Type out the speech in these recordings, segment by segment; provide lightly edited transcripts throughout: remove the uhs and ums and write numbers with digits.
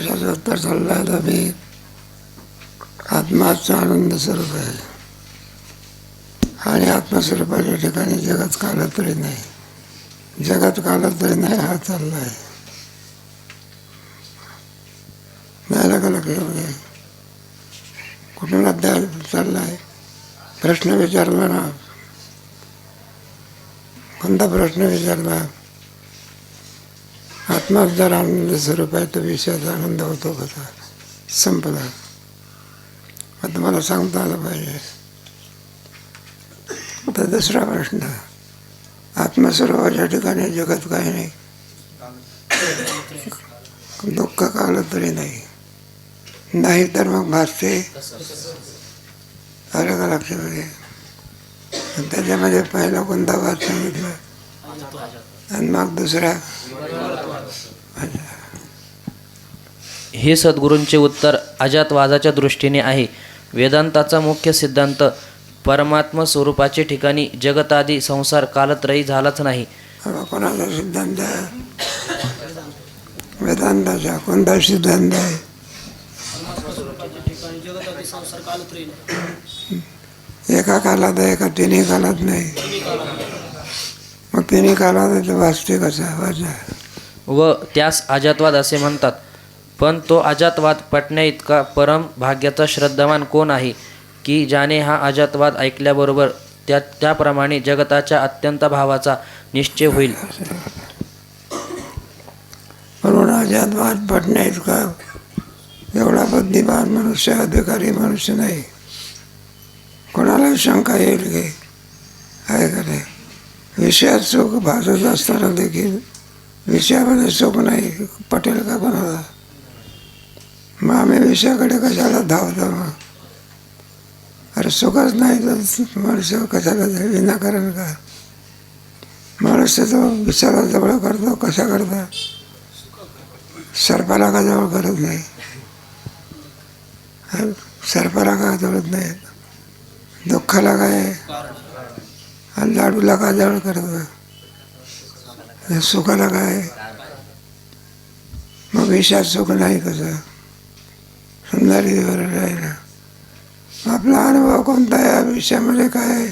प्रश्नाचं उत्तर चाललं आहे तर मी आत्माचा आनंद स्वरूप आहे आणि आत्मस्वरूपाच्या ठिकाणी जगत कालं तरी नाही, जगत कालं तरी नाही हा चालला आहे. नाही का लक्ष? कुठून अध्याय चालला आहे? प्रश्न विचारला ना, कोणता प्रश्न विचारला? आत्मा जर आनंद स्वरूप आहे तर विषयाचा आनंद होतो कसा? संपला. आता मला सांगता आलं पाहिजे. आता दुसरा प्रश्न, आत्मस्वरूपाच्या ठिकाणी जगत काही नाही, दुःख कालं तरी नाही, नाही तर मग भासते. आलं का लक्षामध्ये? त्याच्यामध्ये पहिला कोणता भाग सांगितला आणि मग दुसरा? हे सद्गुरूंचे उत्तर अजातवादाच्या दृष्टीने आहे. वेदांताचा मुख्य सिद्धांत परमात्म स्वरूपाचे ठिकाणी जगतादी संसार कालत्रयी झालाच नाही. कोणाचा सिद्धांत आहे? वेदांताचा. कोणता सिद्धांत आहे? एका कालात आहे का तिन्ही कालात नाही? मग तिन्ही कालात वाचते कसा वाचा? व त्यास अजातवाद असे म्हणतात. पण तो अजातवाद पटण्या इतका परम भाग्याचा श्रद्धावान कोण आहे की ज्याने हा अजातवाद ऐकल्याबरोबर त्याप्रमाणे जगताच्या अत्यंत भावाचा निश्चय होईल. म्हणून अजातवाद पटण्या इतका एवढा बुद्धिमान मनुष्य, अधिकारी मनुष्य नाही. कोणाला शंका येईल की आहे का नाही? विषयात सुख भासत असताना देखील विषयामध्ये सुख नाही, पटेल का कोणाला? मग आम्ही विषयाकडे कशाला धावतो? मग अरे सुखच नाही तर मनुष्य कशाला जाईल? विनाकारण का? मनुष्य तो विषयाला जवळ करतो. कशा करता? सर्पाला का जवळ करत नाही? सर्पाला का जवळत नाही? दुःखाला काय आणि लाडूला का जवळ करत? सुखाला काय? मग विषयात सुख नाही कसं? सुंदरीवर राहिला. आपला अनुभव कोणता आहे? या विषयामध्ये काय आहे?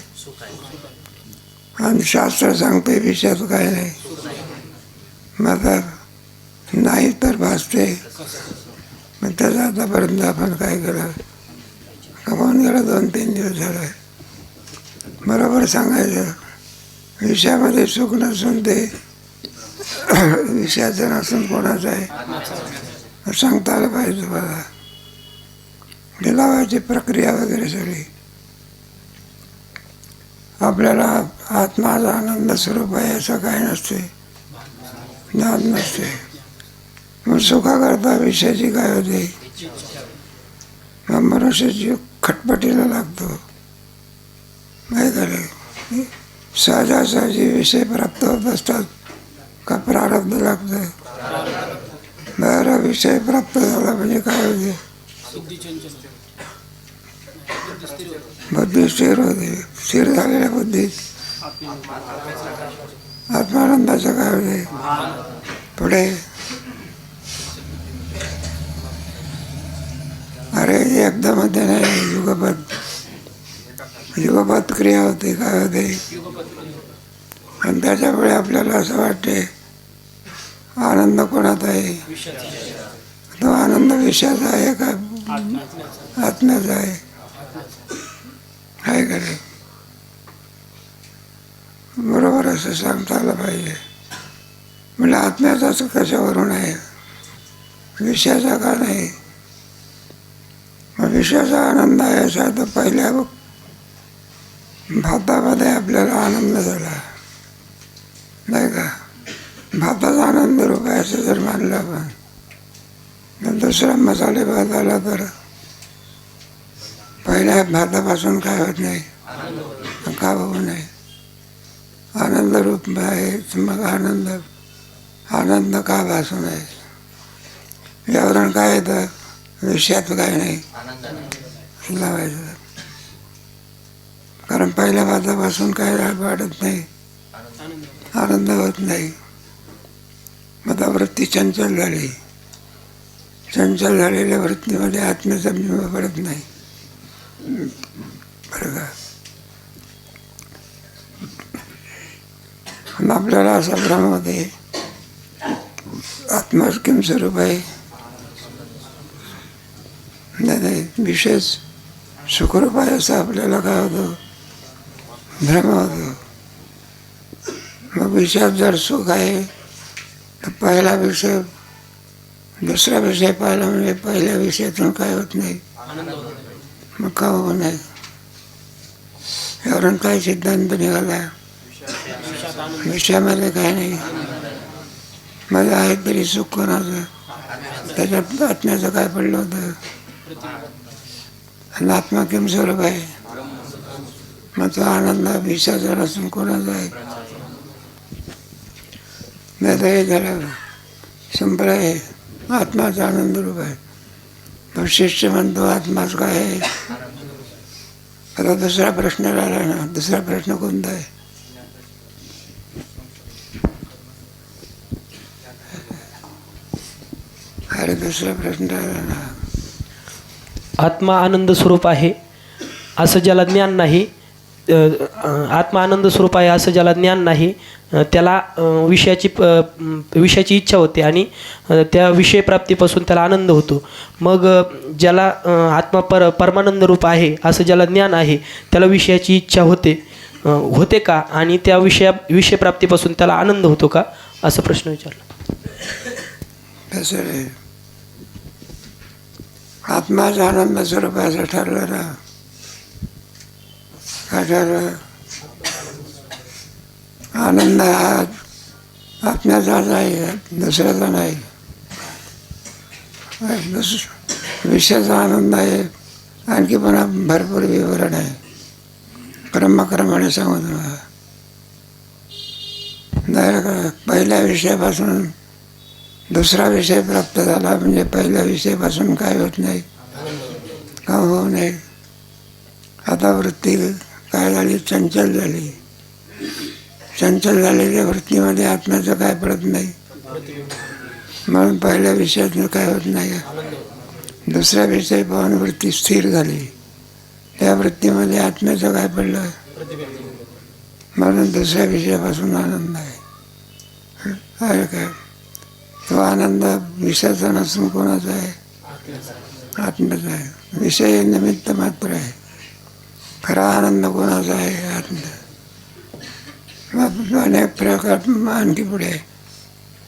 आणि शास्त्र सांगते विषयात काय नाही. मग नाही तर भासते. मग त्याचं आतापर्यंत आपण काय केलं? कमावून गेलं 2-3 दिवस झालं. बरोबर सांगायचं. विषयामध्ये सुख नसून ते विषयाचं नसून कोणाचं आहे सांगता आलं पाहिजे. मला लिलावाची प्रक्रिया वगैरे सगळी. आपल्याला आत्माचा आनंद स्वरूप आहे असं काय नसते, ज्ञान नसते. मग सुखाकरता विषयाची काय होते? मग मनुष्याची खटपटीला लागतो. काय करे? सहजासहजी विषय प्राप्त होत असतात का प्रारब्ध लागतं? बरं, विषय प्राप्त झाला म्हणजे काय होते? बुद्धी स्थिर होते. स्थिर झालेल्या बुद्धी आत्मानंदाचं काय होते? पुढे अरे एकदम मध्ये नाही, युगपत क्रिया होते. काय होते? आणि त्याच्यामुळे आपल्याला असं वाटते आनंद कोणात आहे? तो आनंद विषयाचा आहे का आत्म्याचा आहे? काय करे? बरोबर असं सांगता आलं पाहिजे. म्हणजे आत्म्याचाच कशावरून आहे, विषयाचा का नाही? मग विषयाचा आनंद आहे असा तर पहिल्या भातामध्ये आपल्याला आनंद झाला नाही का? भाताचा आनंद रूप आहे असं जर मानलं आपण, दुसरा मसाले भात आला तर पहिल्या भातापासून काय होत नाही, का होऊ नये? आनंद रूप आहे. मग आनंद का भासू नये? यावरून काय येतं? विषयात काय नाही लावायचं. कारण पहिल्या भातापासून काय वाटत नाही, आनंद होत नाही. मग वृत्ती चंचल झाली. चंचल झालेल्या वृत्तीमध्ये आत्म्याचा बिंब पडत नाही. बरं का? मग आपल्याला असा भ्रम होते आत्मा किम स्वरूप आहे. नाही, विशेष सुखरूप आहे असं आपल्याला काय होतं, भ्रम होतो. मग विषयात जर सुख आहे तर पहिला विषय दुसरा विषय पाहिला म्हणजे पहिल्या विषयातून काय होत नाही, मग का होऊ नये. यावरून काय सिद्धांत निघाला, विषयामध्ये काय नाही. माझं आहे तरी सुख कोणाचं, त्याच्यात आत्म्याचं काय पडलं होतं. आणि आत्मा किम स्वरूप आहे, मग तो आनंद विषयाचा नसून कोणाचा आहे. नाही तर हे झालं संप्रदाय आत्माचा आनंद रूप आहे. पण शिष्य म्हणतो आत्माच काय आहे. आता दुसरा प्रश्न राहिला ना. दुसरा प्रश्न कोणता आहे. अरे दुसरा प्रश्न राहिला ना. आत्मा आनंद स्वरूप आहे असं ज्याला ज्ञान नाही, आत्मा आनंद स्वरूप आहे असं ज्याला ज्ञान नाही, त्याला विषयाची इच्छा होते आणि त्या विषयप्राप्तीपासून त्याला आनंद होतो. मग ज्याला आत्मा परमानंद रूप आहे असं ज्याला ज्ञान आहे त्याला विषयाची इच्छा होते का, आणि त्या विषयप्राप्तीपासून त्याला आनंद होतो का, असा प्रश्न विचारला. तसं रे, आत्माचा आनंद स्वरूप असं ठरलं ना. काय ठरलं. आनंद हा आत्म्याचाच आहे, दुसऱ्याचा नाही. विषयाचा आनंद आहे. आणखी पण भरपूर विवरण आहे, क्रमाक्रमाने सांगू तुम्हाला. पहिल्या विषयापासून दुसरा विषय प्राप्त झाला म्हणजे पहिल्या विषयापासून काय होत नाही, का होऊ नये. आता वृत्ती काय झाली, चंचल झाली. चंचल झालेल्या वृत्तीमध्ये आत्म्याचं काय पडत नाही, म्हणून पहिल्या विषयातून काय होत नाही. दुसरा विषय पाहून वृत्ती स्थिर झाली. त्या वृत्तीमध्ये आत्म्याचं काय पडलं, म्हणून दुसऱ्या विषयापासून आनंद आहे. काय तो आनंद विषयाचा नसून कोणाचा आहे, आत्म्याचा आहे. विषय निमित्त मात्र आहे, खरा आनंद कोणाचा आहे, आत्मा. अनेक प्रकार आणखी पुढे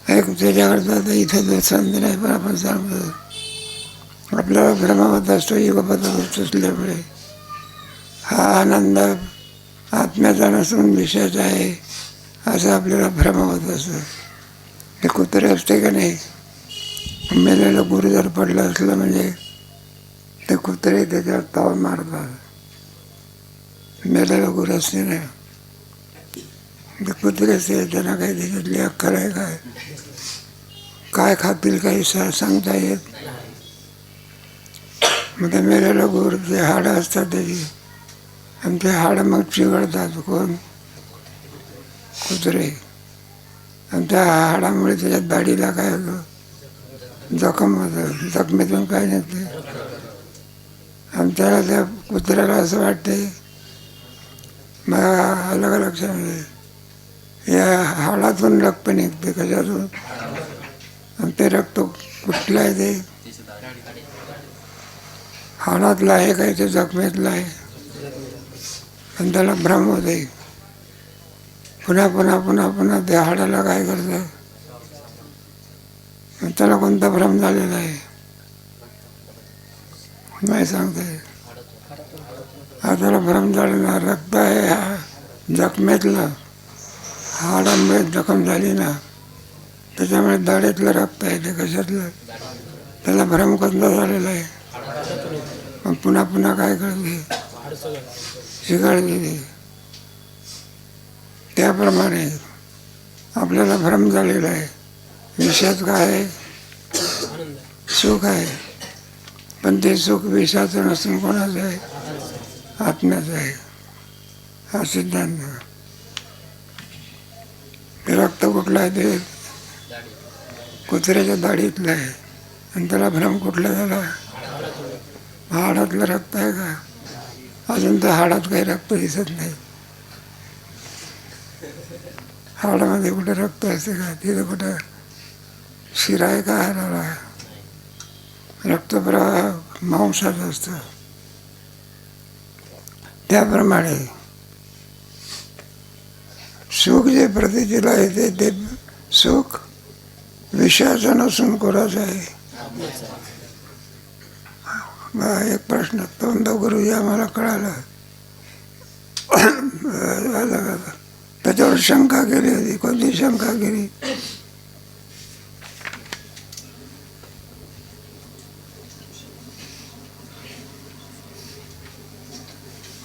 एक त्याच्याकरता तर इथं दृष्टांत नाही. पण आपण सांगतो आपल्याला भ्रम होत असतो युगपत होत असल्यामुळे. हा आनंद आत्म्याचा नसून विषयाचा आहे असं आपल्याला भ्रम होत असतं. हे कुत्रे असते का नाही, मेलेलं गुरु जर पडलं असलं म्हणजे ते कुत्रे त्याच्यावर ताव मारतात. मेलेलं गुरु असते ना, ते कुत्रे असते, त्यांना काही त्याच्यातली अक्कल आहे काय खातील काही सांगता येत. मग ते मेलेलं गुरु जे हाडं असतात त्याची, आणि ते हाडं मग चिघळतात. कोण, कुत्रे. आणि त्या हाडामुळे त्याच्यात दाढीला काय होतं, जखम होतं. जखमेतून काय निघते. आणि त्याला त्या कुत्र्याला असं वाटते, मला अलग लक्षामध्ये या हाडातून रक्त निघते. कशातून, आणि ते रक्त कुठलं आहे, ते हाडातलं आहे काय, ते जखमेतलं आहे. आणि त्याला भ्रम होते. पुन्हा पुन्हा पुन्हा पुन्हा त्या हाडाला काय करतं, त्याला कोणता भ्रम झालेला आहे नाही सांगता येत. त्याला भ्रम झालेला रक्त आहे हा जखमेतलं, हाडामुळे जखम झाली ना, त्याच्यामुळे दाढेतलं रक्त आहे. ते कशातलं, त्याला भ्रम कोणता झालेला आहे. मग पुन्हा पुन्हा काय करते, शिकाळते. त्याप्रमाणे आपल्याला भ्रम झालेला आहे. विषयात काय आहे, सुख आहे. पण ते सुख विषयाचं नसून कोणाचं आहे, आत्म्याचं आहे. हा सिद्धांत. ते रक्त कुठलं आहे, ते कुत्र्याच्या दाढीतलं आहे. आणि त्याला भ्रम कुठला झाला? हाडातलं रक्त आहे का? अजून तर हाडात काही रक्त दिसत नाही. हाडामध्ये कुठे रक्त असते का? तिथं कुठं शिरा आहे का हाडाला? रक्तप्रवाह मांसात असतं. त्याप्रमाणे सुख जे प्रतीतीला येते ते सुख विषयाचं नसून कोणाचं आहे? एक प्रश्न दोनदा गुरुजी आम्हाला कळालं. त्याच्यावर शंका केली होती. कोणती शंका केली?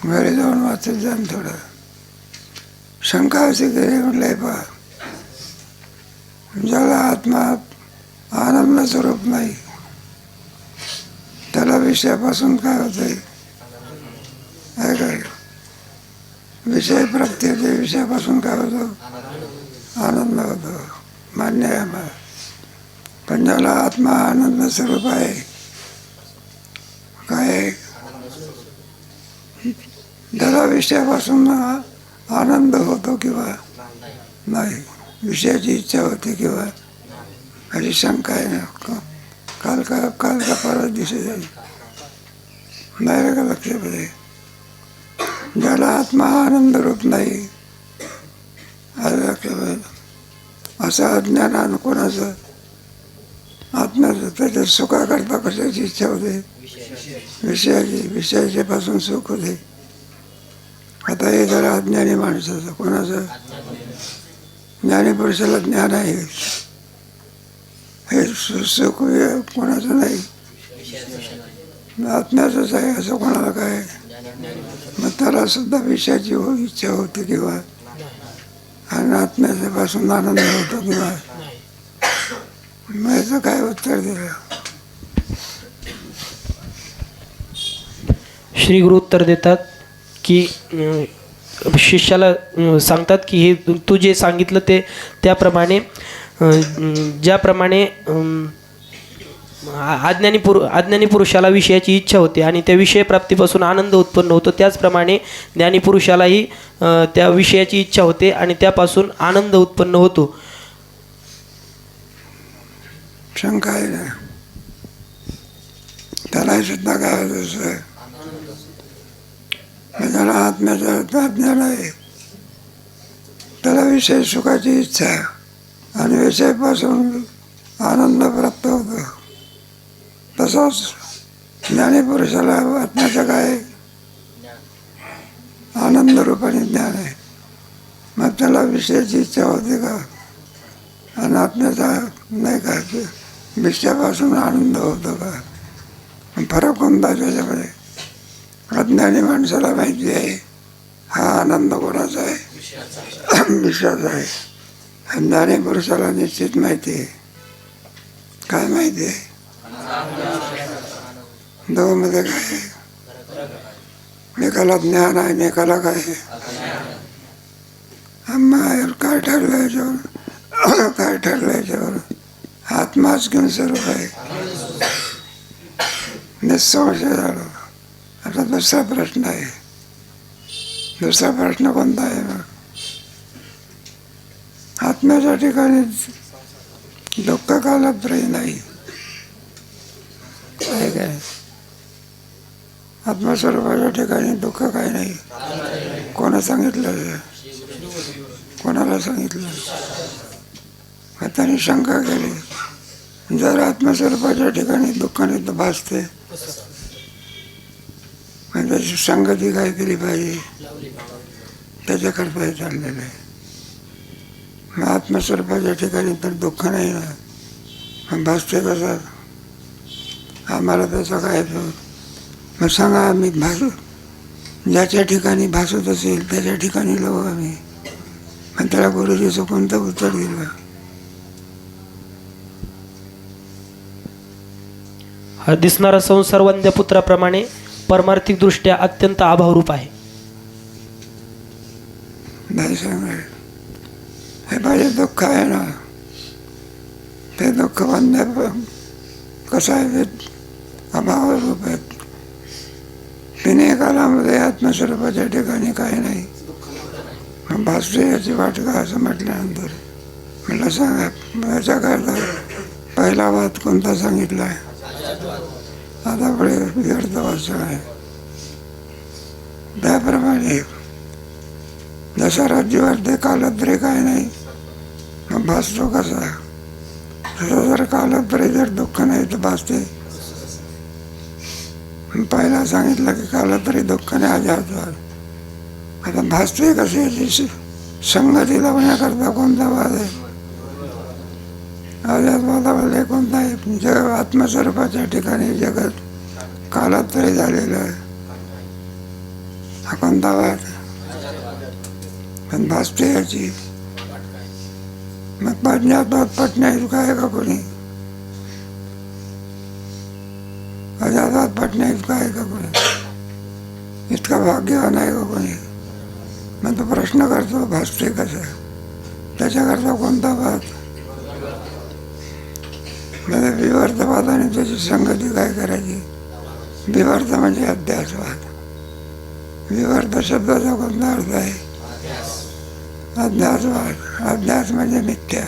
घरी जाऊन वाचत जाण थोडं. शंका अशी केली, म्हटलंय पहा, ज्याला आत्मा आनंद स्वरूप नाही त्याला विषयापासून काय होतंय? आहे काय? विषय प्राप्ती होते, विषयापासून काय होतो? आनंद होतो. मान्य आहे आम्हाला. पण ज्याला आत्मा आनंद स्वरूप आहे, काय त्याला विषयापासून आनंद होतो किंवा नाही, विषयाची इच्छा होते किंवा अशी शंका आहे ना. काल का परत दिसत जाईल नाही रे का लक्षामध्ये? ज्याला आत्मा आनंद रूप नाही लक्षामध्ये, असं अज्ञान कोणाचं? आत्म्याचं. त्याच्या सुखाकरता कशाची इच्छा होते? विषयाची. विषयाच्या पासून सुख होते. आता हे जरा अज्ञानी माणसाचं. कोणाचं? ज्ञानीपुरुषाला ज्ञान आहे, हे सुख कोणाचं नाही, आत्म्याचंच आहे. असं कोणाला काय? मग त्याला सुद्धा विषयाची इच्छा होते किंवा आणि आत्म्याच्या पासून आनंद होतो किंवा. मग याचं काय उत्तर दिलं? श्री गुरु उत्तर देतात की शिष्याला सांगतात की हे तू जे सांगितलं ते त्याप्रमाणे ज्याप्रमाणे अज्ञानी पुरुषाला विषयाची इच्छा होते आणि त्या विषय प्राप्तीपासून आनंद उत्पन्न होतो, त्याचप्रमाणे ज्ञानी पुरुषालाही त्या विषयाची इच्छा होते आणि त्यापासून आनंद उत्पन्न होतो. शंका आहे ना. त्याला सुद्धा काय होतं? त्याला आत्म्याचं ज्ञान आहे, त्याला विषय सुखाची इच्छा आणि विषयापासून आनंद प्राप्त होतो. तसंच ज्ञानीपुरुषाला आत्म्याचं काय? आनंद रूपाने ज्ञान आहे. मग त्याला विषयाची इच्छा होते का? आणि आत्म्याचा नाही का? विषयापासून आनंद होतो का? फरक कोणता त्याच्यामध्ये? अज्ञानी माणसाला माहिती आहे हा आनंद कोणाचा आहे? विषयाचा आहे. ज्ञानी पुरुषाला निश्चित माहिती आहे. काय माहिती आहे? दोघांमध्ये काय आहे? एकाला ज्ञान आहे आणि एकाला काय आहे? काय ठरलं याच्यावर? काय ठरलं याच्यावर? आत्माच घेऊन स्वरूप आहे, निसंशय झालं. आता दुसरा प्रश्न आहे. दुसरा प्रश्न कोणता आहे? मग आत्म्याच्या ठिकाणी दुःख कालत्रयी नाही आहे काय? आत्मस्वरूपाच्या ठिकाणी दुःख काय नाही. कोणा सांगितलं? कोणाला सांगितलं? त्यांनी शंका केली. जर आत्मस्वरूपाच्या ठिकाणी दुःखाने तर भासते, त्याची संगती काय केली पाहिजे? त्याच्याकरता हे चाललेलं आहे. मग आत्मस्वरूपाच्या ठिकाणी तर दुःख नाही ना, मग भासते कसं? आम्हाला त्याचा काय? मग सांगा, आम्ही भासू ज्याच्या ठिकाणी भासत असेल त्याच्या ठिकाणी लावू आम्ही. मग त्याला गुरुजीचं कोणतं उत्तर दिलं? हा दिसणारा संसार वंद्य पुत्राप्रमाणे परमार्थिक दृष्ट्या अत्यंत अभावरूप आहे. नाही सांगा. हे माझे दुःख आहे ना, ते दुःख वंद्य कसं आहे ते अभाव रूप आहेत. तिन्ही कालामध्ये आत्मस्वरूपाच्या ठिकाणी काही नाही. भासते याची वाट का असं म्हटल्यानंतर म्हटलं सांगा याचा करता पहिला वाद कोणता सांगितला आहे? आता पुढे व्यर्थ वाचन आहे. त्याप्रमाणे जसा राज्यवाद कालत्रय काय नाही, मग भासतो कसा? तसं जर कालत्रय जर दुःख नाही तर भासते. पहिला सांगितलं की कालत्रय दुःख नाही अजातवाद. आता भासते कसे याची संगती लावण्याकरता कोणता वाद आहे? अजातवादामध्ये कोणता आहे? जग आत्मस्वरूपाच्या ठिकाणी जगत कालत्रय झालेलं आहे. हा कोणता वाद? पण भासते याची. मग अज्ञातवाद पटण्यात काय का कोणी? अजातवाद पटण्यात काय का कोणी? इतका भाग्यवान आहे का कोणी? मग तो प्रश्न करतो भासते कसं? त्याच्याकरता कोणता वाद? म्हणजे विवर्तवाद आणि त्याची संगती काय करायची? विवर्त म्हणजे अध्यासवाद. विवर्त शब्दाचा कोणता अर्थ आहे? अध्यासवाद. अध्यास म्हणजे मिथ्या.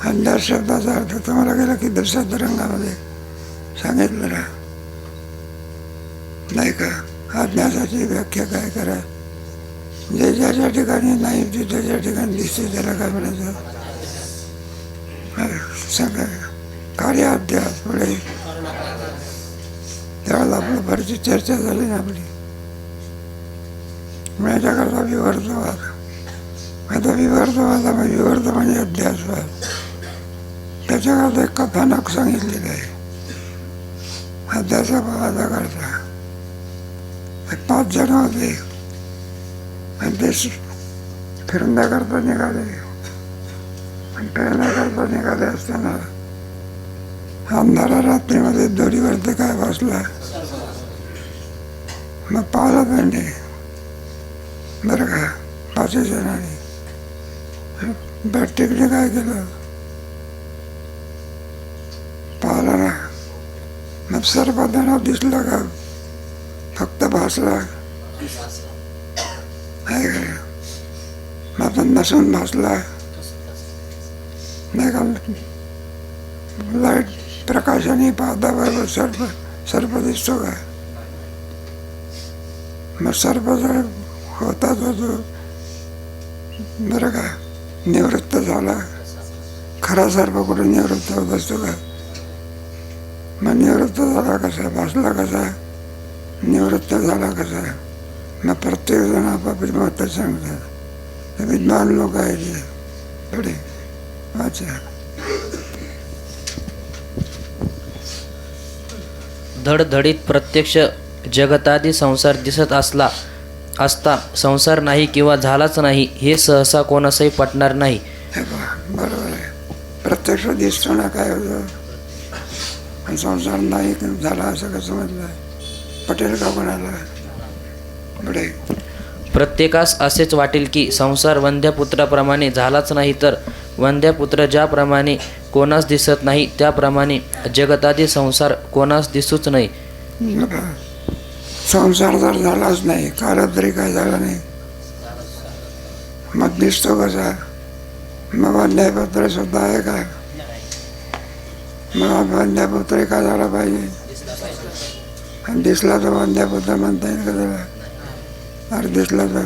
अध्यास शब्दाचा अर्थ तुम्हाला गेला की दुसऱ्या रंगामध्ये सांगितलं ना, नाही का? अध्यासाची व्याख्या काय करा? जे ज्याच्या ठिकाणी नाही ते त्याच्या ठिकाणी दिसते त्याला काय म्हणायचं? सांगा. कार्य अध्यास. पुढे त्यावेळेला आपलं बरीच चर्चा झाली ना आपली. याच्याकरता विवर्तवाद. आता विवर्तवादामध्ये विवर्त म्हणजे अध्यासवाद. त्याच्याकरता एक कथानक सांगितलेलं आहे. अध्यासवादा करता 5 जण होते आणि ते फिरण्याकरता निघाले. आणि फिरण्याकरता निघाले असताना अंधारा रात्रीमध्ये दोरीवरती काय बसला. मग पाहिलं त्यांनी, बरं का, 5 जणांनी बॅटिकने काय केलं पाहिलं ना. मग सर्वजण दिसला का फक्त भासला आहे का? मग नसून भासला नाही का? लाईट प्रकाशाने पाहता बरोबर सर्प दिसतो का? मग सर्प जर होता तो बरं का निवृत्त झाला. खरा सर्प कुठे निवृत्त होत असतो का? मग निवृत्त झाला कसा? भासला कसा? निवृत्त झाला कसा? मग प्रत्येक जण आपापली मत सांगतात. विद्वान लोक आहेत ते. पुढे वाचा. धडधडीत प्रत्यक्ष जगतादी संसार दिसत असता संसार नाही किंवा झालाच नाही हे सहसा कोणासही पटणार नाही. बरोबर आहे. प्रत्यक्ष दिसतो ना काय होतं, आणि संसार नाही झाला असं कसं म्हटलं? पटेल का कोणाला? पुढे प्रत्येकास असेच वाटेल की संसार वंद्यपुत्राप्रमाणे झालाच नाही, तर वंद्यपुत्र ज्याप्रमाणे कोणास दिसत नाही त्याप्रमाणे जगतादी संसार कोणास दिसूच नाही. संसार जर झालाच नाही, काळात तरी काय झाला नाही, मग दिसतो कसा? मग वंद्यपुत्र सुद्धा आहे का? मग वंद्यपुत्र का झाला पाहिजे? आणि दिसला तर वंद्यपुत्र म्हणता येईल का त्याला? अरे दिसला तर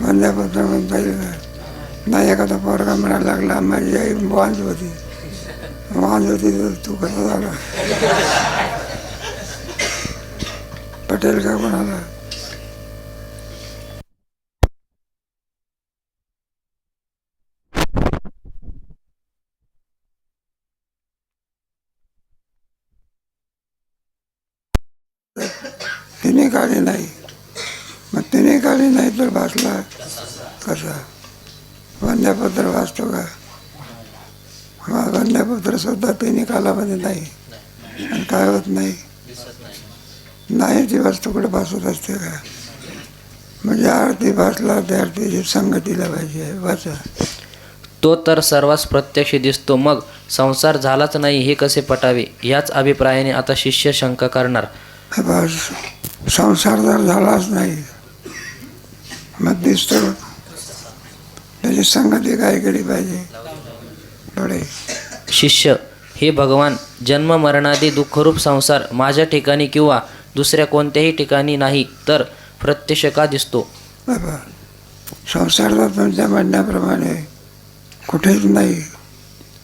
वंद्यपुत्र म्हणता येईल का? नाही. एखादा पोरगा म्हणायला लागला माझी आई वांज होती तर तू कसा झाला? पटेल का कोणाला? तिने काळी नाही. मग तिने काळी नाही तर भासला कसा? वंद्यपुत्र वाचतो का? वंद्यपुत्र सुद्धा तिने कालामध्ये नाही. आणि काय होत नाही? नाही ती वस्तू कुठे भासत असते का? म्हणजे आरती भासला त्या आरतीची संगतीला पाहिजे. वाचा. तो तर सर्वांस प्रत्यक्ष दिसतो, मग संसार झालाच नाही हे कसे पटावे? याच अभिप्रायाने आता शिष्य शंका करणार. बस संसार जर झालाच नाही मग दिसतो त्याची संगती काय केली पाहिजे? पुढे शिष्य: हे भगवान, जन्म मरणादी दुःखरूप संसार माझ्या ठिकाणी किंवा दुसऱ्या कोणत्याही ठिकाणी नाही तर प्रत्यक्ष का दिसतो? बाबा संसार तर तुमच्या म्हणण्याप्रमाणे कुठेच नाही.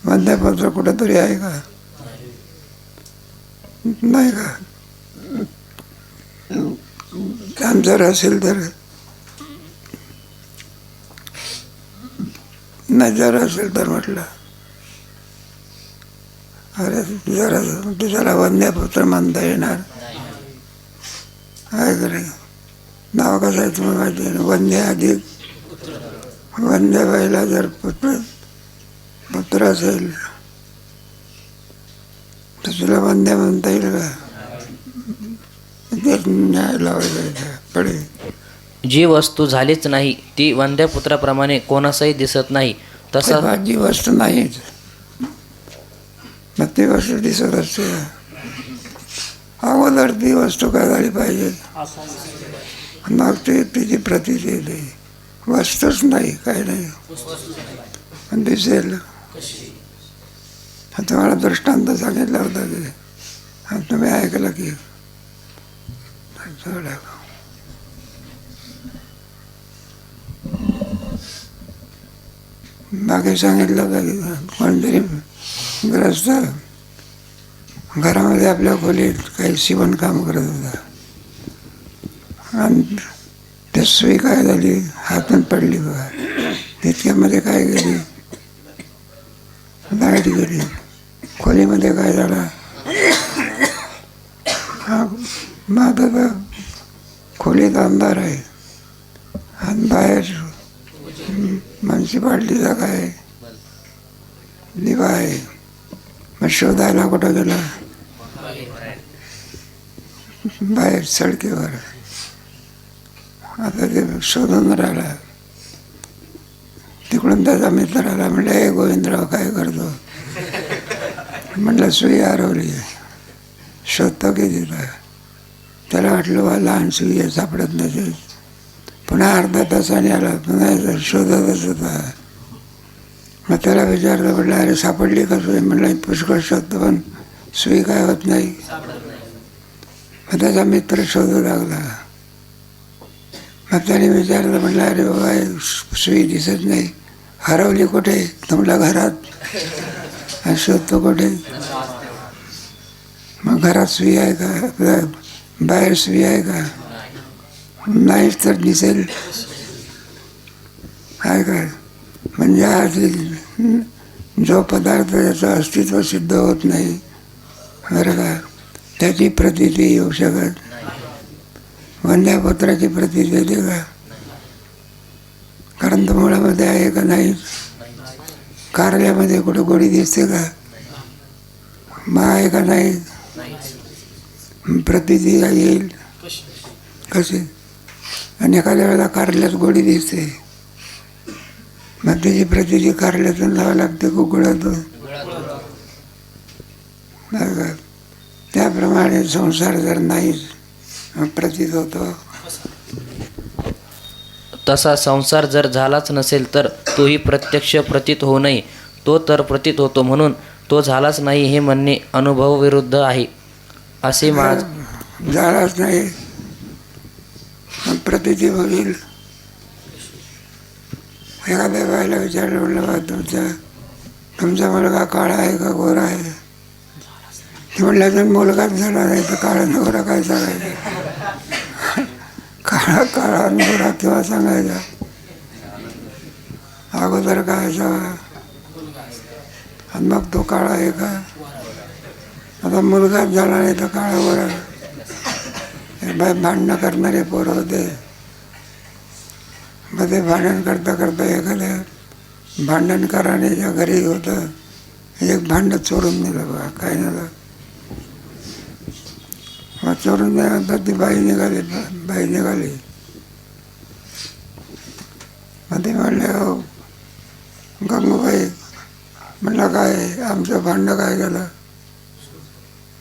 वंद्यपत्र कुठेतरी आहे का? नाही का? काम जर असेल तर नाही, जर असेल तर म्हटलं अरे जरा त्याला वंद्यपुत्र मानता येणार आहे का नाही? नाव कसं आहे तुम्हाला माहिती आहे? वंद्य अधिक वंद्यबाईला जर पुत्र असेल तर तुला वंद्य म्हणता येईल का? तेच न्याय लावायचा पडे. जी वस्तू झालीच नाही ती वंद्यपुत्राप्रमाणे कोणासही दिसत नाही, तसा जी वस्तू नाहीच मग ती वस्तू दिसत असते. अगोदर ती वस्तू काय झाली पाहिजे, मग ते तिची प्रतीती येते. वस्तूच नाही, काय नाही, पण दिसेल. तुम्हाला दृष्टांत सांगितला होता की तुम्ही ऐकलं की बाकी सांगितलं होतं की कोणतरी ग्रस्त घरामध्ये आपल्या खोलीत काही शिवणकाम करत होता आणि ते सुई काय झाली, हातून पडली बघा. तितक्यामध्ये काय गेली, लाईट गेली. खोलीमध्ये काय झालं, मग आता खोलीत अंधार आहे आणि बाहेर म्युन्सिपाल्टीचा काय दिवा आहे. मग शोधायला कुठं गेला, बाहेर सडकीवर. आता ते शोधून राहिला. तिकडून त्याचा मित्र आला, म्हटलं हे गोविंदराव काय करतो? म्हटलं सुई हरवली, शोधतो की तिथं. त्याला वाटलं बा लहान सुई आहे, सापडत नसेल. पुन्हा अर्धा तासाने आला, पुन्हा शोधतच होता. मग त्याला विचारलं, म्हटलं अरे सापडली का सुई? म्हटलं पुष्कळ शोधतो पण सुई काय होत नाही. मग त्याचा मित्र शोधू लागला. मग त्याने विचारलं, म्हटलं अरे बाबा सुई दिसत नाही, हरवली कुठे? तर म्हटलं घरात. शोधतो कुठे? मग घरात सुई आहे का, बाहेर सुई आहे का? नाहीच तर दिसेल काय काय. म्हणजे आज जो पदार्थ त्याचं अस्तित्व सिद्ध होत नाही बरं का, त्याची प्रतीती येऊ शकत. वंद्यापुत्राची प्रतीती येते का? कारण तो मुळामध्ये आहे का नाही? कारल्यामध्ये कुठं गोडी दिसते का? मग आहे का नाही? प्रतीती येईल कशी? आणि एखाद्या वेळेला कारल्यात गोडी दिसते, मग त्याची प्रतीती कारल्यातून लावावी लागते कुकुळातून. त्याप्रमाणे संसार जर नाहीच प्रतीत होतो. तसा संसार जर झालाच नसेल तर तोही प्रत्यक्ष प्रतीत होऊ नये. तो तर प्रतीत होतो म्हणून तो झालाच नाही हे म्हणणे अनुभवविरुद्ध आहे असे झालाच नाही प्रतीती होईल. एखाद्या बाईला विचारलं, म्हटलं बा तुमचा मुलगा काळा आहे का गोरा आहे? ते म्हटलं तर मुलगाच झाला नाही तर काळा गोरा काय सांगायचं? काळा काळा गोरा किंवा सांगायचा अगोदर काय असावा आणि मग तो काळा आहे का? आता मुलगाच झाला नाही तर काळा गोरा. बाई भांडणं करणारे पोरं होते. मग ते भांडण करता करता एखाद्या भांडणकाराने घरी होतं, एक भांडं चोरून दिलं बघा, काय झालं. मग चोरून दिल्यानंतर ती बाई निघाली. मग ते म्हणले, हो गंगूबाई म्हणलं काय आमचं भांडं काय गेलं,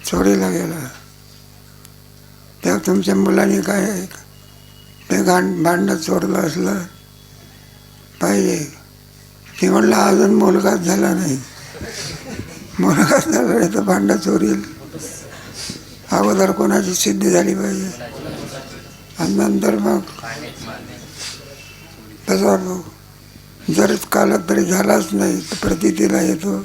चोरीला गेलं. त्या तुमच्या मुलांनी काय ते भांडं चोरलं असलं पाहिजे. ती म्हणलं अजून मुलगाच झाला नाही. मुलगाच झाला नाही तर भांडं चोरील. अगोदर कोणाची सिद्धी झाली पाहिजे आणि नंतर मग तसा जर कालात तरी झालाच नाही तर प्रतितीला येतो.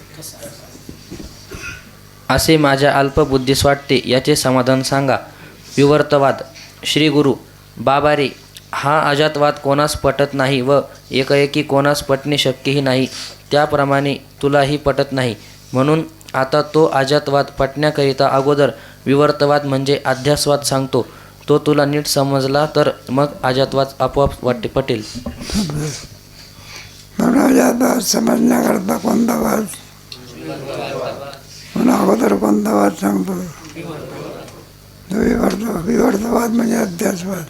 असे माझ्या अल्पबुद्धीस वाटते, याचे समाधान सांगा. विवर्तवाद. श्री गुरु बाबा रे, हा अजातवाद कोणास पटत नाही व एकाएकी कोणास पटणे शक्यही नाही. त्याप्रमाणे तुलाही पटत नाही. म्हणून आता तो अजातवाद पटण्याकरिता अगोदर विवर्तवाद म्हणजे अध्यासवाद सांगतो. तो तुला नीट समजला तर मग अजातवाद आपोआप पटेल. म्हणून अजातवाद समजण्याकरता कोणता वाद, म्हणून अगोदर कोणता वाद सांगतो. विवर्तवाद म्हणजे अध्यासवाद.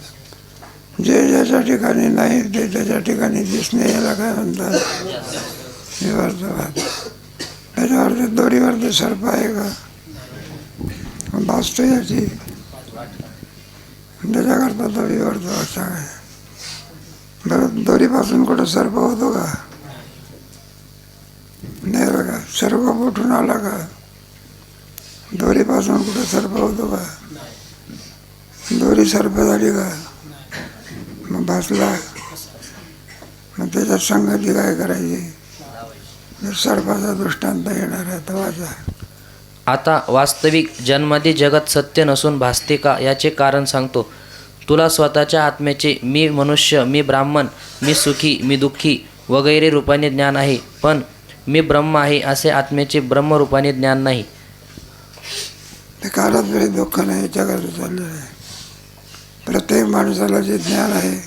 जे ज्याच्या ठिकाणी नाही ते त्याच्या ठिकाणी दिसणे, याला काय म्हणतात विवर्तवाद. त्याच्यावरती दोरीवरती सर्प आहे का, भासतो याची, त्याच्याकरता तो विवर्तवाद सांगायचा. बरं, दोरीपासून कुठं सर्प होतो का, नाही बघा. सर्प कुठून आला का, दोरीपासून कुठं सर्प होतो का, दोरी सर्प झाली का, मग भासला. मग त्याच्यात संगती काय करायची, सर्पाचा दृष्टांत येणार आहे तवाचा. आता वास्तविक जन्मादी जगत सत्य नसून भासते का, याचे कारण सांगतो. तुला स्वतःच्या आत्म्याचे मी मनुष्य, मी ब्राह्मण, मी सुखी, मी दुःखी वगैरे रूपाने ज्ञान आहे, पण मी ब्रह्म आहे असे आत्म्याचे ब्रह्मरूपाने ज्ञान नाही. ते काळात वेळी दुःख नाही, याच्याकरता चाललेलं आहे. प्रत्येक माणसाला जे ज्ञान आहे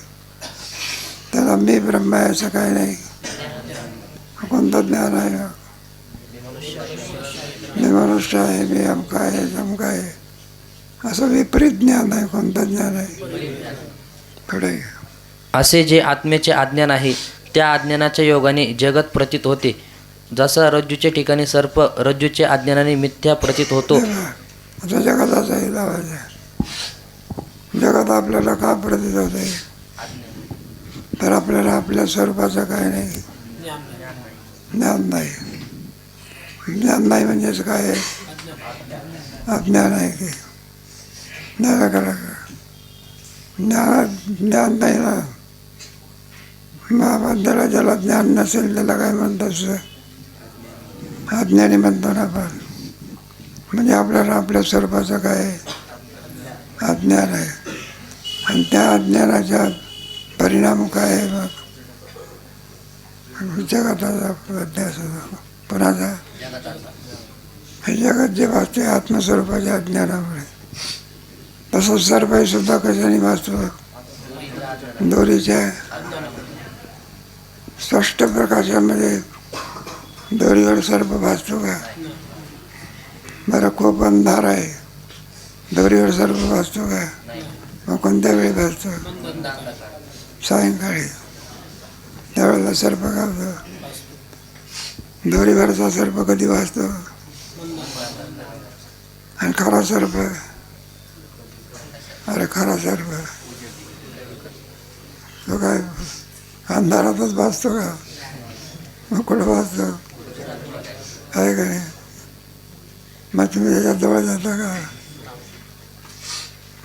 त्याला मी ब्रह्म आहे असं काय नाही. कोणतं ज्ञान आहे, मी मनुष्य आहे, मी अमका आहे जमका आहे, असं विपरीत ज्ञान आहे. कोणतं ज्ञान आहे पुढे. असे जे आत्म्याचे अज्ञान आहे त्या अज्ञानाच्या योगाने जगत प्रतीत होते. जसा रज्जूच्या ठिकाणी सर्प रज्जूच्या अज्ञानाने मिथ्या प्रतीत होतो. आता जगाचा लावायचा. जगात आपल्याला का प्रतीत होते, तर आपल्याला आपल्या स्वरूपाचं काय नाही, ज्ञान नाही. ज्ञान नाही म्हणजेच काय आहे, अज्ञान आहे की ज्ञान करा. ज्ञान नाही ना. महाबद्दला ज्याला ज्ञान नसेल त्याला काय म्हणतात, अज्ञानी म्हणतो ना आपण. म्हणजे आपल्याला आपल्या स्वरूपाचं काय अज्ञान आहे. आणि त्या अज्ञानाचा परिणाम काय आहे, मग जगताचा अध्यास होतो. कोणाचा, हे जगत जे वाचते आत्मस्वरूपाच्या अज्ञानामुळे. तसंच सर्पही सुद्धा कशाने वाचतो, दोरीच्या स्पष्ट प्रकाशामध्ये दोरीवर सर्प भासतो का. बरं, खूप अंधार आहे, दोरीवर सर्प भासतो का, मग कोणत्या वेळी भासतो, सायंकाळी. त्यावेळेला सर्प गावतो. दोरीवरचा सर्प कधी भासतो, आणि खरा सर्प, अरे खरा सर्प तो काय अंधारातच भासतो का, मग कुठं भासतो आहे का नाही. मग तुम्ही त्याच्या जवळ जाता का,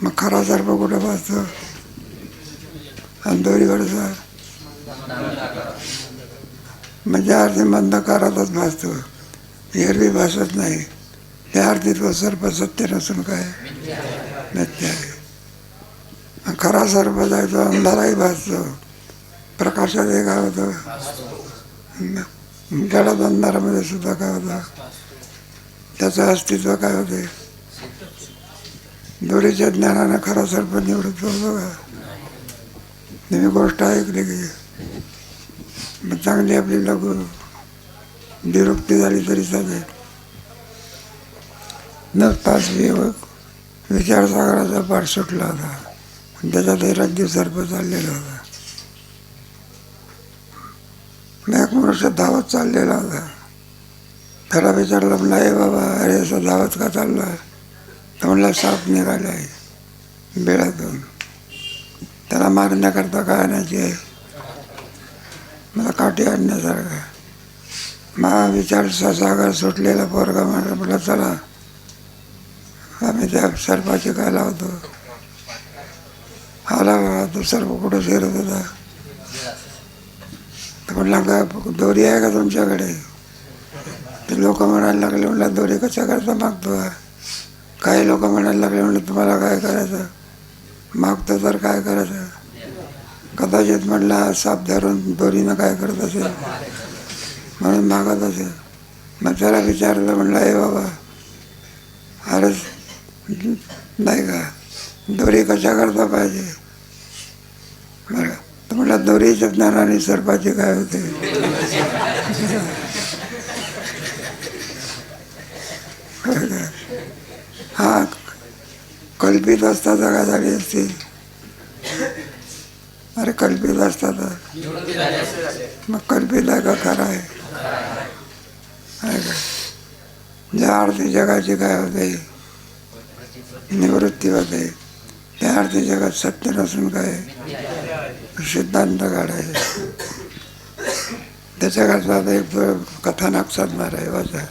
मग खरा सर्प कुठं भासतो, आणि दोरीवरचा म्हणजे अर्थी मंदकारातच भासतो, एरवी भासत नाही. त्या अर्थी तो सर्प सत्य नसून काय मिथ्या आहे. खरा सर्प जायचो अंधाराही भासतो, प्रकाशातही काय होतं, गडद अंधारामध्ये सुद्धा काय होतं, त्याचं अस्तित्व काय होते. दोरीच्या ज्ञानानं खरा सर्प निवडत होतो का. तुम्ही गोष्ट ऐकली की मग चांगली आपली लघु निरुक्ती झाली तरी चालेल. नुकताच विचारसागराचा पाठ सुटला होता, त्याच्यात रज्जू सर्प चाललेला होता. एक मनुष्य धावत चाललेला होता. त्याला विचारलं, म्हणलं हे बाबा अरे असं धावत का चाललं? तर म्हणलं साप निघाले आहे बेळातून, त्याला मारण्याकरता काय आणायची आहे? मला काठी आणण्यासारखं. मग विचार सागर सुटलेला पोरगा म्हटलं चला आम्ही त्या सर्पाची काय लावतो. आला बाबा तो सर्प कुठं फिरत होता. तर म्हणला का दोरी आहे का तुमच्याकडे? ते लोक म्हणायला लागले, म्हणलं दोरी कशा करता मागतो? काही लोक म्हणायला लागले, म्हणलं तुम्हाला काय करायचं? मागतो तर काय करायचं? कदाचित म्हणला साप धरून दोरीनं काय करत असेल म्हणून मागत असेल. मग त्याला विचारलं, म्हणलं हे बाबा अरे नाही का दोरी कशा करता पाहिजे? बरं तर म्हणलं दोरीच्या ज्ञानाने सर्पाची काय होते? हा कल्पित असता जगा झाली असती. अरे कल्पित असता तर मग कल्पित आहे का खरं आहे? का ज्या अर्थी जगाची काय होते निवृत्ती होते, त्या अर्थी जगात सत्य नसून काय सिद्धांत काढायचे. त्याच्याकरता एक कथानक साधणार आहे वाचा.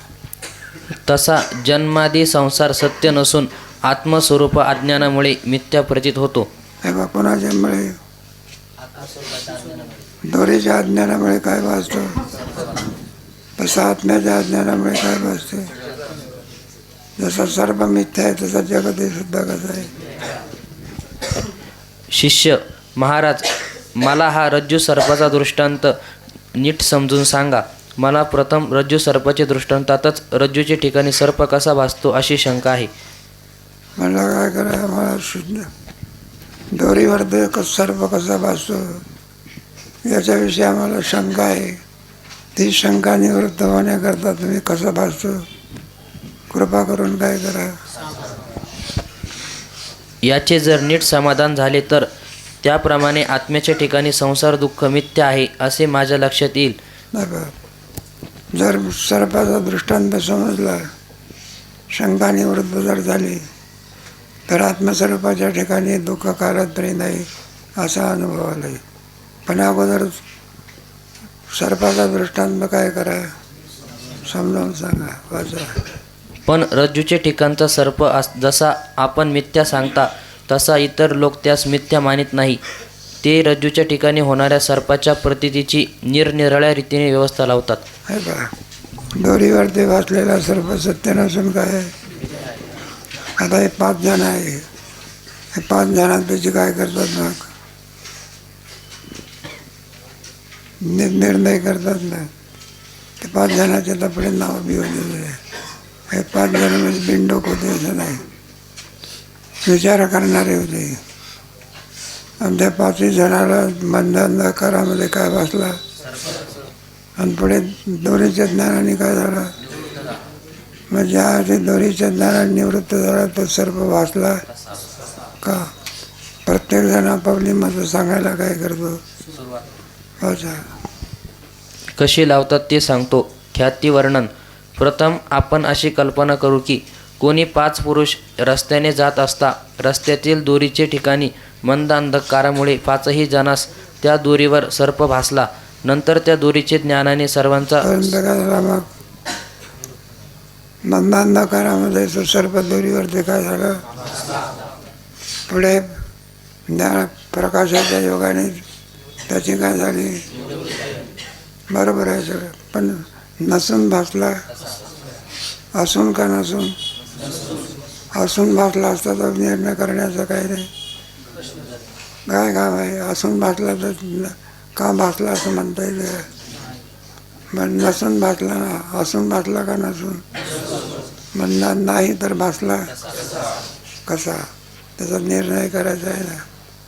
तसा जन्मादी संसार सत्य नसून आत्मस्वरूप अज्ञानामुळे मिथ्या प्रतीत होतो. हे बा कोणाच्यामुळे? दोरीच्या अज्ञानामुळे काय भासतो, तसं आत्म्याच्या अज्ञानामुळे काय भासते. जसा सर्प मिथ्या आहे तसा जगतही सुद्धा कसं आहे. शिष्य, महाराज मला हा रज्जू सर्पाचा दृष्टांत नीट समजून सांगा. मला प्रथम रज्जू सर्पाचे दृष्टांतातच रज्जूच्या ठिकाणी सर्प कसा भासतो अशी शंका आहे. मला काय करायचं? मला शुद्ध दोरीवर सर्प कसा भासतो याच्याविषयी आम्हाला शंका आहे. ती शंका निवृत्त होण्याकरता तुम्ही कसं भासतो कृपा करून काय करा. याचे जर नीट समाधान झाले तर त्याप्रमाणे आत्म्याच्या ठिकाणी संसार दुःख मिथ्या आहे असे माझ्या लक्षात येईल. जर सर्पाचा दृष्टांत समजला, शंका निवृत्त जर झाली, तर आत्मस्वरूपाच्या ठिकाणी दुःख कालांतरी नाही असा अनुभव आला. पण अगोदर सर्पाचा दृष्टांत काय करा समजावून सांगा वाचा. पण रज्जूचे ठिकाणचा सर्प जसा आपण मिथ्या सांगता तसा इतर लोक त्यास मिथ्या मानित नाही. ते रज्जूच्या ठिकाणी होणाऱ्या सर्पाच्या प्रतीतीची निरनिराळ्या रीतीने व्यवस्था लावतात. आहे का दोरीवरती वाचलेला सर्प सत्य नसून काय? आता हे 5 जण आहे, हे 5 जणांपैकी काय करतात मग? निर्णय करतात ना. ते 5 जणांचे तपडे नाव बिवलेले आहे. हे 5 जण म्हणजे बिंडोक होते असं नाही, विचार करणारे होते. आणि त्या 5ही जणाला मंद अंधकारामध्ये काय बसला आणि पुढे दोरीच्या ज्ञानाने काय झालं? मग ज्या दोरीच्या ज्ञानाने निवृत्त झाला तो सर्प वाचला का? प्रत्येक जण आपापली मतं सांगायला काय करतो वाचा. कशी लावतात ते सांगतो. ख्याती वर्णन. प्रथम आपण अशी कल्पना करू की कोणी 5 पुरुष रस्त्याने जात असता रस्त्यातील दोरीचे ठिकाणी मंद अंधकारामुळे 5ही जणास त्या दोरीवर सर्प भासला. नंतर त्या दोरीचे ज्ञानाने सर्वांचा मग मंद अंधकारामध्ये तो सर्प दोरीवरती काय झालं? पुढे ज्ञान प्रकाशाच्या योगाने त्याची काय झाली? बरोबर आहे सगळं. पण नसून भासला, असून का नसून? असून भासला असता तर निर्णय करण्याचं काही नाही. काय काम आहे? असून भासला तर का भासला असं म्हणता येईल. मग नसून भासला ना, असून भासला का नसून? म्हणणार नाही तर भासला कसा? त्याचा निर्णय करायचा आहे ना.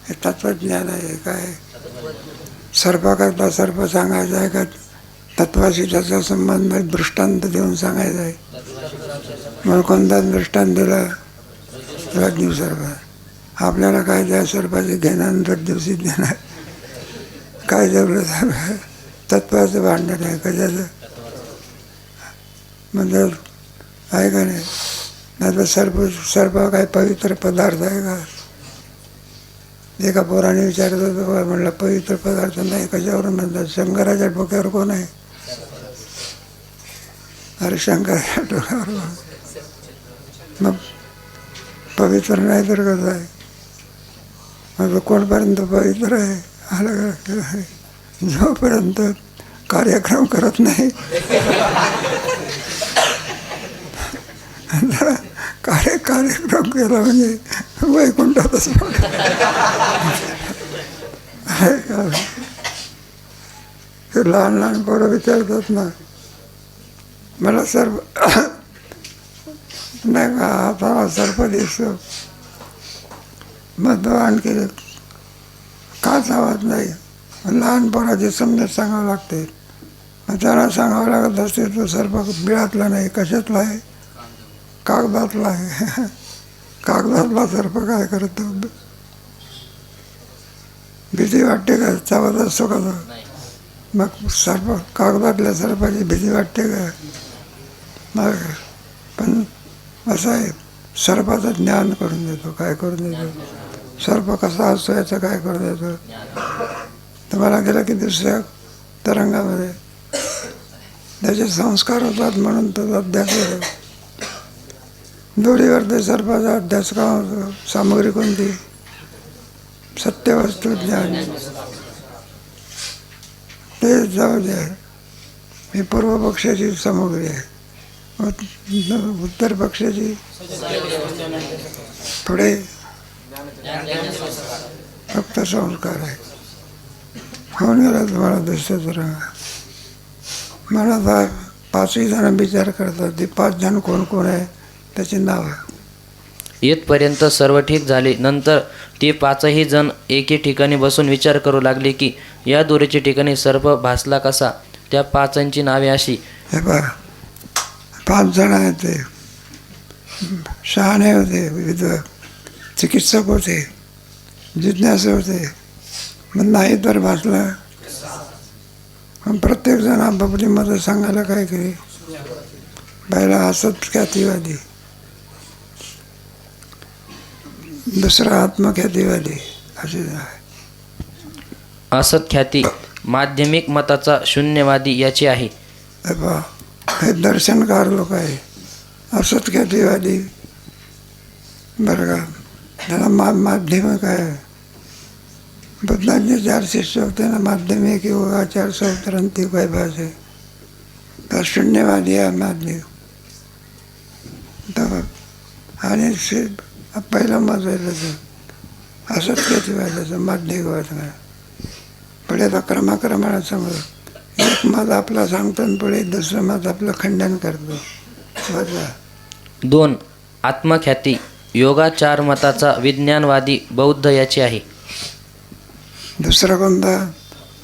हे तत्वज्ञान आहे. काय सर्पाकरता सर्प सांगायचा आहे का तत्वाशी त्याचा संबंध दृष्टांत देऊन सांगायचा आहे? मग कोणता दृष्टांत दिला? रज्जू सर्प. आपल्याला काय त्या सर्पाचे घेणार रज्जूशी देणार काय जरूरत आहे? तत्वाचं भांडण आहे कशाचं म्हणजे आहे का नाही? नाही तर सर्प काय पवित्र पदार्थ आहे का? एका पोराने विचारत होतं म्हणलं पवित्र पदार्थ नाही कशावरून म्हणतात? शंकराच्या डोक्यावर कोण आहे? अरे शंकराच्या डोक्यावर मग पवित्र नाही तर कसं आहे? मग कोणपर्यंत पवित्र आहे? आलं का? जोपर्यंत कार्यक्रम करत नाही कार्यक्रम केला म्हणजे वैकुंठातच ते लहान लहान पोरं विचारतात ना मला सर्व नाही का आता सर्प दिसतो मग तो आणखी काच आवाज नाही लहान पोराची समजत सांगावं लागते मग त्याला सांगावं लागत असते तो सर्प बिळातला नाही कशातला आहे कागदातला आहे कागदातला सर्प काय करतो भीती वाटते का चावत असतो का तो मग सर्प कागदातल्या सर्पाची भीती वाटते का मग पण असं आहे सर्पाचं ज्ञान करून देतो काय करून देतो सर्प कसा असतो याचं काय करून देतो तुम्हाला गेलं की दुसऱ्या तरंगामध्ये त्याचे संस्कार होतात म्हणून तो अभ्यास होतो दोरीवर ते सर्पाचा अभ्यास का होतो सामग्री कोणती सत्यवस्तू ज्ञान ते जाऊ द्या ही पूर्व पक्षाची सामग्री आहे उत्तर पक्षाची पुढे फक्त संस्कार आहे होऊन गेला तुम्हाला दुसरं तरंग मला तर 5ही जण विचार करतात ते 5 जण कोण कोण आहे त्याची नावं इथपर्यंत सर्व ठीक झाले नंतर ते 5ही जण एके ठिकाणी बसून विचार करू लागले की या दोरीच्या ठिकाणी सर्प भासला कसा त्या 5ची नावे अशी हे पहा 5 जण आहेत ते शहाणे होते विद्वान चिकित्सक होते जिज्ञासू होते मग नाही तर भासला प्रत्येक जण आपापली मतं सांगायला काय केली पहिला असत ख्यातीवादी दुसरा आत्मख्यातीवादी असे असत ख्याती माध्यमिक मताचा शून्यवादी याची आहे हे दर्शनकार लोक आहे असत ख्यातीवादी बरं का त्याला माध्यमिक आहे बुद्धांचे 4 शिष्य होते ना माध्यमिक योगाचार सौत्रांतिक वैभाष आहे तर शून्यवादी आहे माध्यमिक तर आणि पहिलं मत आहे त्याचं असंच काही व्हायचं माध्यमिक व्हायचं पुढे आता क्रमाक्रमाने समज एक मत आपला सांगतो आणि पुढे दुसरं मत आपलं खंडन करतो बघा 2 आत्मख्याती योगाचार मताचा विज्ञानवादी बौद्ध याची आहे दुसरा कोणता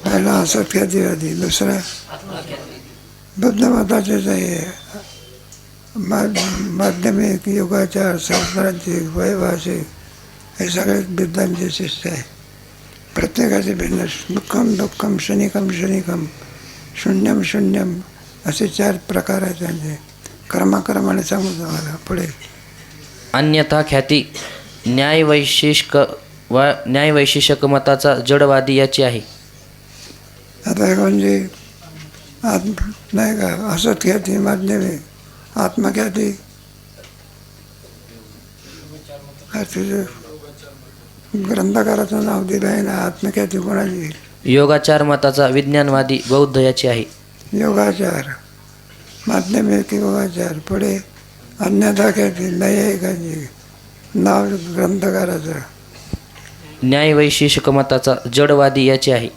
पहिला असत ख्यातीवादी दुसरा बुद्ध मताचेच आहे माध्यमिक योगाचार शास्त्रांतिक वैभाषिक हे सगळे बुद्धांचे शिष्य आहे प्रत्येकाचे भिन्न दुःखम दुःखम शनिकम शनिकम शून्यम शून्यम असे 4 प्रकार आहेत त्यांचे क्रमाक्रमाने सांगू तुम्हाला पुढे अन्यथा ख्याती न्यायवैशिष्यक मताचा जडवादी याची आहे आता एक म्हणजे नाही का असत ख्याती माध्यमिक आत्मख्याती ग्रंथकाराचं नाव दिलं आहे ना आत्मख्याती कोणाची योगाचार मताचा विज्ञानवादी बौद्ध याची आहे योगाचार माध्यमिक योगाचार पुढे अन्यथा ख्याती नैयायिकाची नाव ग्रंथकाराचं न्यायवैशिष्यक मताचा जडवादी याची आहे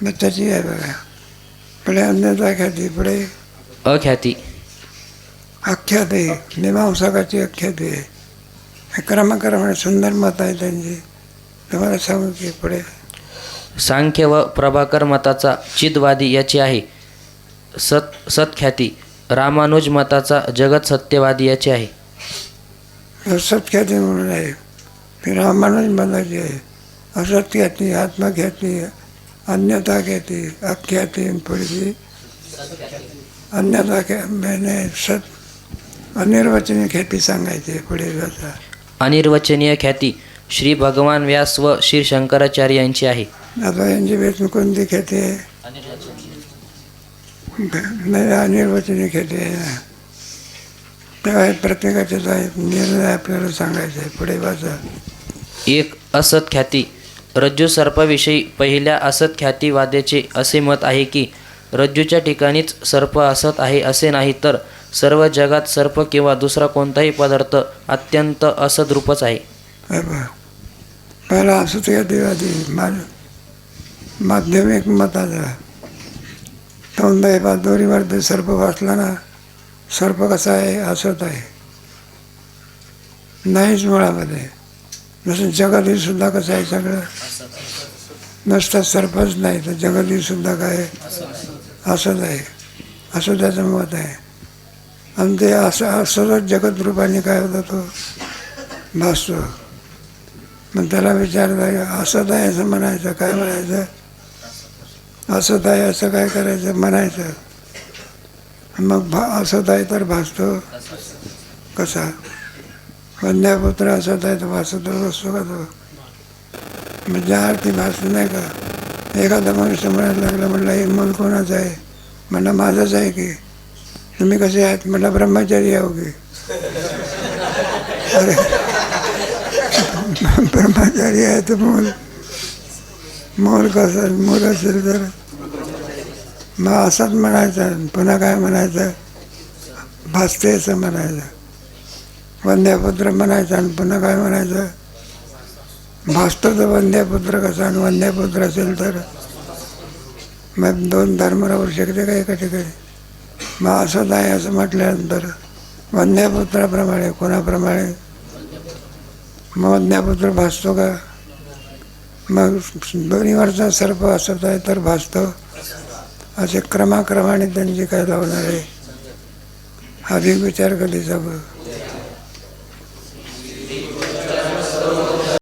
मग त्याची आहे बघा पुढे अन्यथा ख्याती पुढे अख्याती आख्याती मीमांसकाची आख्याती आहे हे क्रमाक्रमाने सुंदर मत आहे त्यांची तुम्हाला सांगू की पुढे सांख्य व प्रभाकर मताचा चिदवादी याची आहे सतख्याती रामानुज मताचा जगत सत्यवादी याची आहे सत्ख्याती म्हणून आहे ती रामानुज मताची आहे असत्ख्याती आत्मख्याती अन्यथा ख्याती अख्याती पुढची अन्यथा अनिर्वचनीय ख्याती सांगायची पुढे जाता. अनिर्वचनीय ख्याती श्री भगवान व्यास व श्री शंकराचार्य यांची आहे. आता यांची भेट कोणती ख्याती आहे? नाही, अनिर्वचनीय ख्याती आहे. तेव्हा प्रत्येकाच्याच आहेत निर्णय आपल्याला सांगायचा आहे. पुढे वाचा. एक असत ख्याती. रज्जू सर्पाविषयी पहिल्या असत ख्यातीवाद्याचे असे मत आहे की रज्जूच्या ठिकाणीच सर्प असत आहे असे नाही, तर सर्व जगात सर्प किंवा दुसरा कोणताही पदार्थ अत्यंत असद रूपच आहे. पहिला असत ख्यातीवादी माध्यमिक मताचा तोंडाई दोरीवर ते सर्प वाचला ना, सर्प कसा आहे? असत आहे, नाहीच मुळामध्ये. जसं जगदीश सुद्धा कसं आहे? सगळं नुसतं सर्पच नाही तर जगदीश सुद्धा काय असत आहे, असं त्याचं मत आहे. आणि ते असंच जगत रूपाने काय होता तो भासतो. मग त्याला विचारता असत आहे असं म्हणायचं, काय म्हणायचं? असत आहे असं काय करायचं? म्हणायचं. मग असत आहे तर भासतो कसा? वंद्यापुत्र असत आहे तर भासतो तर बसतो का तो? मग ज्या अर्थी भासतो नाही का. एखादा मनुष्य म्हणायला लागला, म्हटलं हे मूल कोणाचं आहे? म्हणलं माझंच आहे की. तुम्ही कसे आहेत? म्हटलं ब्रह्मचारी आहो की. अरे ब्रह्मचारी आहे तर मूल कसं? मूल असेल तर मग असंच म्हणायचं. पुन्हा काय म्हणायचं? भासते असं म्हणायचं. वंद्यापुत्र म्हणायचं आणि पुन्हा काय म्हणायचं? भासतो तर वंद्यापुत्र कसा? आणि वंद्यापुत्र असेल तर मग दोन धर्म राहू शकते का एका ठिकाणी? मग असंच आहे असं म्हटल्यानंतर वंद्यापुत्राप्रमाणे कोणाप्रमाणे? मग वंद्यापुत्र भासतो का? मग दोन्हीवरचा सर्प असत आहे तर भासतो. असे क्रमाक्रमाने त्यांची काय लावणार आहे? अधिक विचार कधीचा बघ.